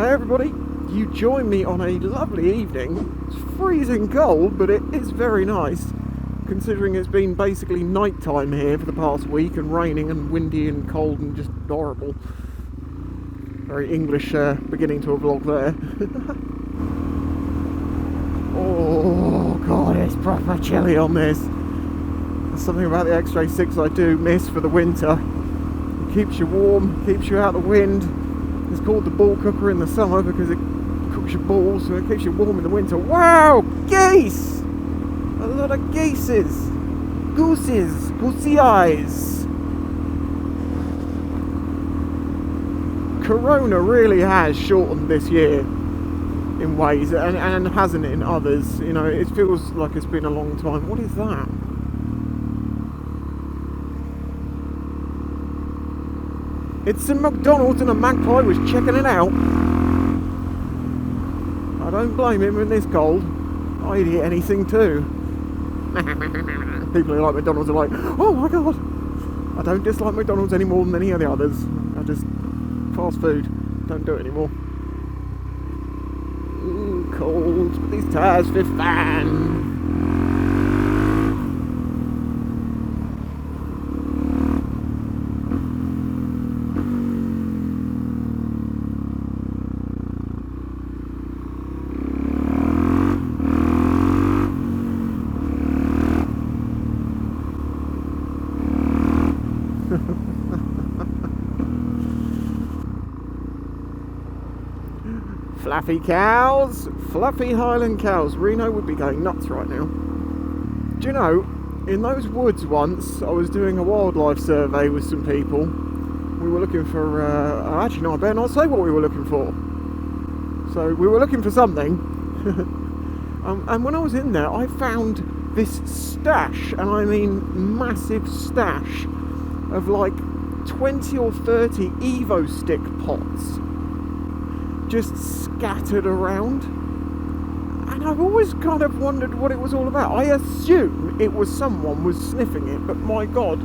Hey everybody, you join me on a lovely evening. It's freezing cold, but it is very nice, considering it's been basically night time here for the past week, and raining and windy and cold and just horrible. Very English beginning to a vlog there. Oh god, it's proper chilly on this. There's something about the X-Ray 6 I do miss for the winter. It keeps you warm, keeps you out of the wind. It's called the ball cooker in the summer because it cooks your balls, so it keeps you warm in the winter. Wow! Geese! A lot of geeses! Gooses! Goosey eyes! Corona really has shortened this year in ways, and hasn't in others. You know, it feels like it's been a long time. What is that? It's a McDonald's and a magpie was checking it out. I don't blame him in this cold. I'd eat anything too. People who like McDonald's are like, oh my god. I don't dislike McDonald's any more than any of the others. I just, fast food, don't do it anymore. Ooh, cold, but these tyres fit fine. Fluffy cows, fluffy Highland cows. Reno would be going nuts right now. Do you know, in those woods once, I was doing a wildlife survey with some people. We were looking for, actually no, I better not say what we were looking for. So we were looking for something. And when I was in there, I found this stash, and I mean massive stash, of like 20 or 30 Evo stick pots. Just scattered around, and I've always kind of wondered what it was all about. I assume it was someone was sniffing it, but my god,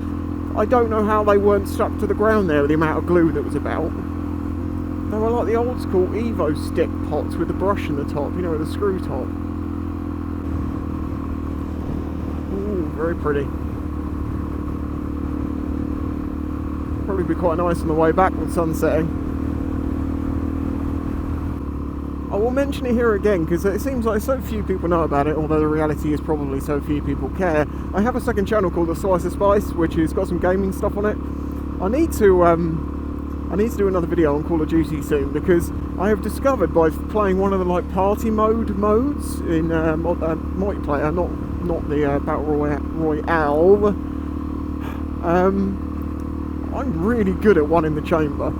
I don't know how they weren't stuck to the ground there with the amount of glue that was about. They were like the old school Evo stick pots with the brush in the top, you know, with the screw top. Ooh, very pretty. Probably be quite nice on the way back with sun setting. I will mention it here again because it seems like so few people know about it, although the reality is probably so few people care. I have a second channel called The Slice of Spice, which has got some gaming stuff on it. I need to do another video on Call of Duty soon, because I have discovered by playing one of the like party modes in multiplayer, not the Battle Royale. I'm really good at one in the chamber.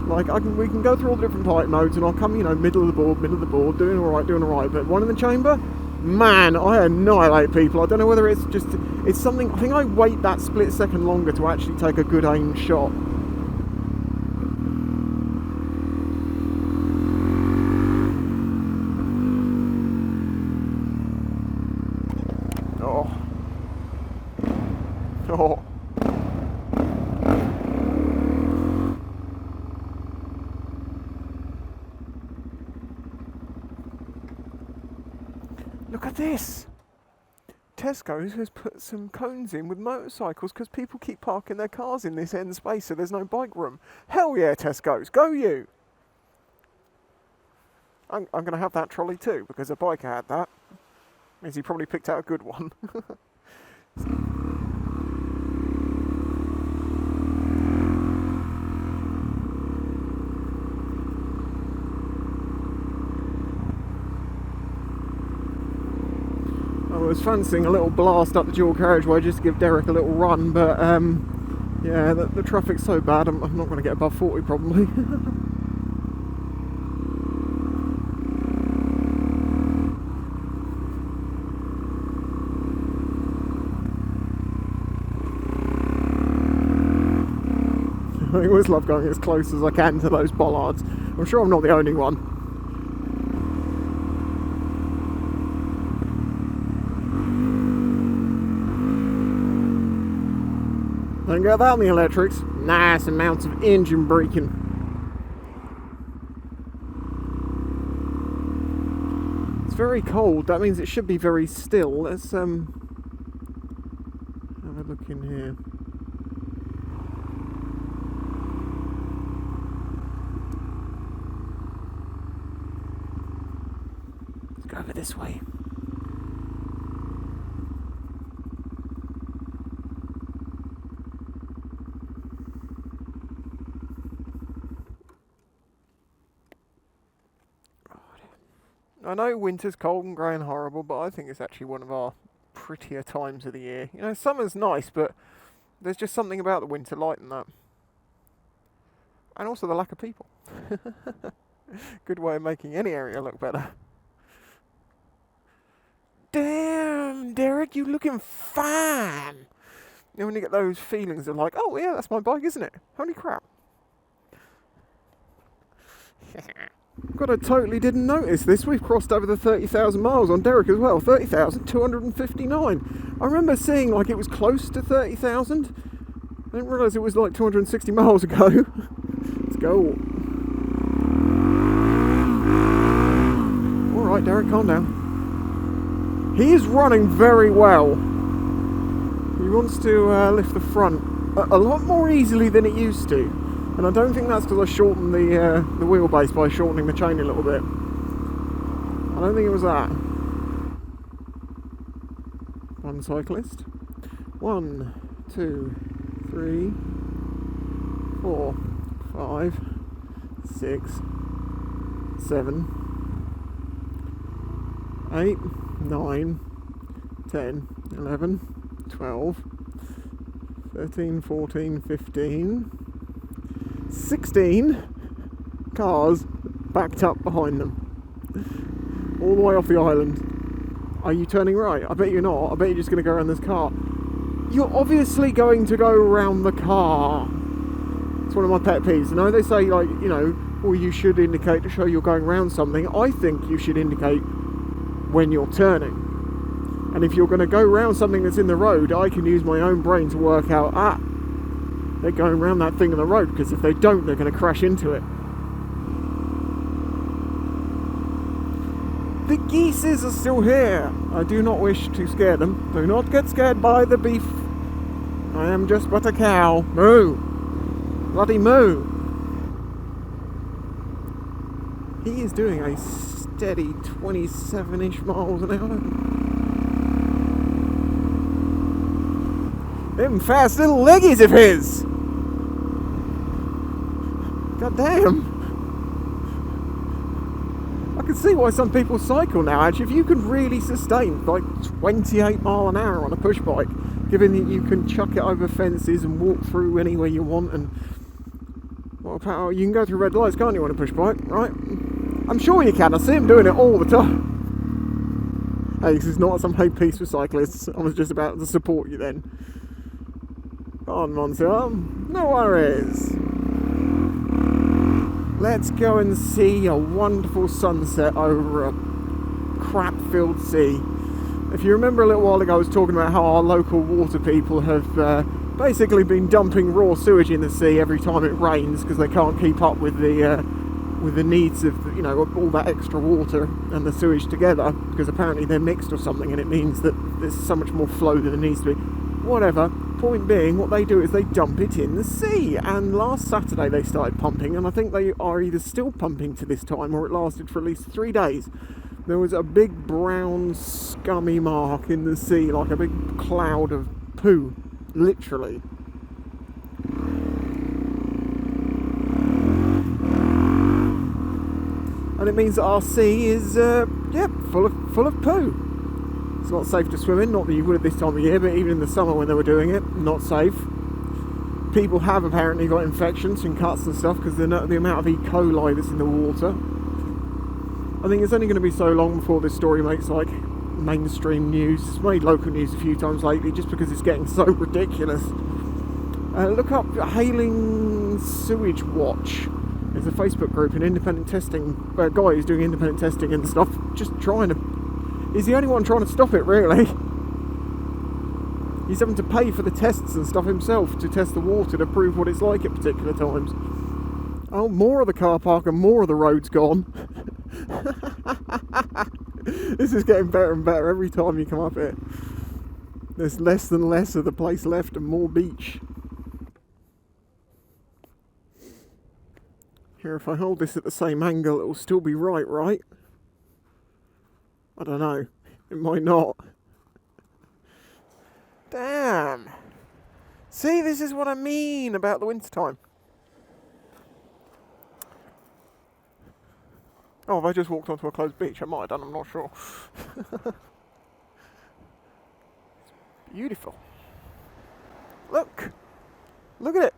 Like, we can go through all the different type modes, and I'll come, you know, middle of the board, doing alright, but one in the chamber, man, I annihilate people. I don't know whether it's something, I think I wait that split second longer to actually take a good aim shot. Oh. Look at this! Tesco's has put some cones in with motorcycles because people keep parking their cars in this end space, so there's no bike room. Hell yeah, Tesco's, go you! I'm going to have that trolley too, because a biker had that. Means he probably picked out a good one. I was fancying a little blast up the dual carriageway just to give Derek a little run, but yeah, the traffic's so bad, I'm not going to get above 40 probably. I always love going as close as I can to those bollards. I'm sure I'm not the only one. Don't get that on the electrics. Nice amounts of engine braking. very cold. That means it should be very still. Let's have a look in here. Let's go over this way. I know winter's cold and grey and horrible, but I think it's actually one of our prettier times of the year. You know, summer's nice, but there's just something about the winter light than that. And also the lack of people. Good way of making any area look better. Damn, Derek, you looking fine. You know, when you get those feelings of like, oh yeah, that's my bike, isn't it? Holy crap. God, I totally didn't notice this. We've crossed over the 30,000 miles on Derek as well. 30,259. I remember seeing like it was close to 30,000. I didn't realise it was like 260 miles ago. Let's go. Alright, Derek, calm down. He is running very well. He wants to lift the front a lot more easily than it used to. And I don't think that's because I shortened the wheelbase by shortening the chain a little bit. I don't think it was that. One cyclist. 1, 2, 3, 4, 5, 6, 7, 8, 9, 10, 11, 12, 13, 14, 15... 16 cars backed up behind them, all the way off the island. Are you turning right? I bet you're not. I bet you're just going to go around this car. You're obviously going to go around the car. It's one of my pet peeves. You know, they say like, you know, well, you should indicate to show you're going around something. I think you should indicate when you're turning. And if you're going to go around something that's in the road, I can use my own brain to work out, they're going around that thing on the road, because if they don't, they're going to crash into it. The geeses are still here. I do not wish to scare them. Do not get scared by the beef. I am just but a cow. Moo. Bloody moo. He is doing a steady 27-ish miles an hour. Them fast little leggies of his. God damn. I can see why some people cycle now. Actually, if you can really sustain like 28 mile an hour on a push bike, given that you can chuck it over fences and walk through anywhere you want, and what power, you can go through red lights, can't you, on a push bike, right? I'm sure you can. I see him doing it all the time. Hey, this is not some hate piece for cyclists. I was just about to support you then. On, Monsieur. No worries. Let's go and see a wonderful sunset over a crap-filled sea. If you remember a little while ago, I was talking about how our local water people have basically been dumping raw sewage in the sea every time it rains because they can't keep up with the needs of, you know, all that extra water and the sewage together, because apparently they're mixed or something, and it means that there's so much more flow than there needs to be. Whatever. Point being, what they do is they dump it in the sea, and last Saturday they started pumping, and I think they are either still pumping to this time, or it lasted for at least 3 days. There was a big brown scummy mark in the sea, like a big cloud of poo, literally. And it means that our sea is full of poo. It's not safe to swim in, not that you would at this time of year, but even in the summer when they were doing it, not safe. People have apparently got infections and cuts and stuff because the amount of E. coli that's in the water. I think it's only going to be so long before this story makes like mainstream news. It's made local news a few times lately just because it's getting so ridiculous. Look up Hailing Sewage Watch. There's a Facebook group, an independent testing guy who's doing independent testing and stuff, just trying to. He's the only one trying to stop it, really. He's having to pay for the tests and stuff himself to test the water to prove what it's like at particular times. Oh, more of the car park and more of the roads gone. This is getting better and better every time you come up here. There's less and less of the place left and more beach. Here, if I hold this at the same angle, it will still be right? I don't know. It might not. Damn. See, this is what I mean about the winter time. Oh, have I just walked onto a closed beach? I might have done, I'm not sure. Beautiful. Look at it.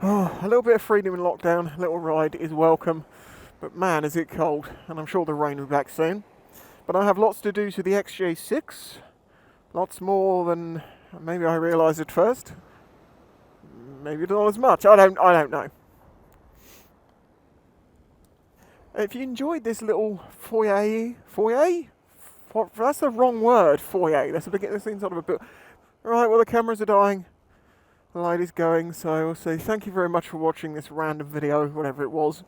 Oh, a little bit of freedom in lockdown, a little ride is welcome, but man is it cold, and I'm sure the rain will be back soon. But I have lots to do to the XJ6, lots more than maybe I realised at first. Maybe not as much, I don't know. If you enjoyed this little foyer? That's the wrong word, foyer. This seems sort of a bit. Right, well the cameras are dying, the light is going, so I will say thank you very much for watching this random video, whatever it was.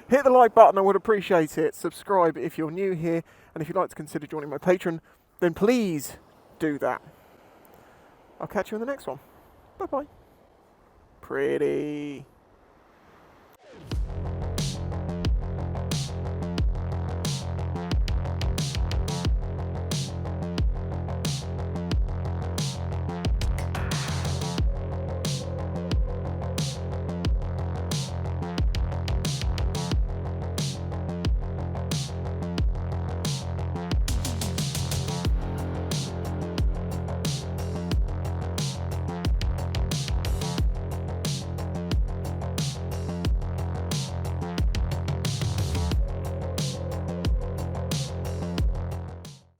Hit the like button, I would appreciate it. Subscribe if you're new here, and if you'd like to consider joining my Patreon, then please do that. I'll catch you in the next one. Bye bye. Pretty.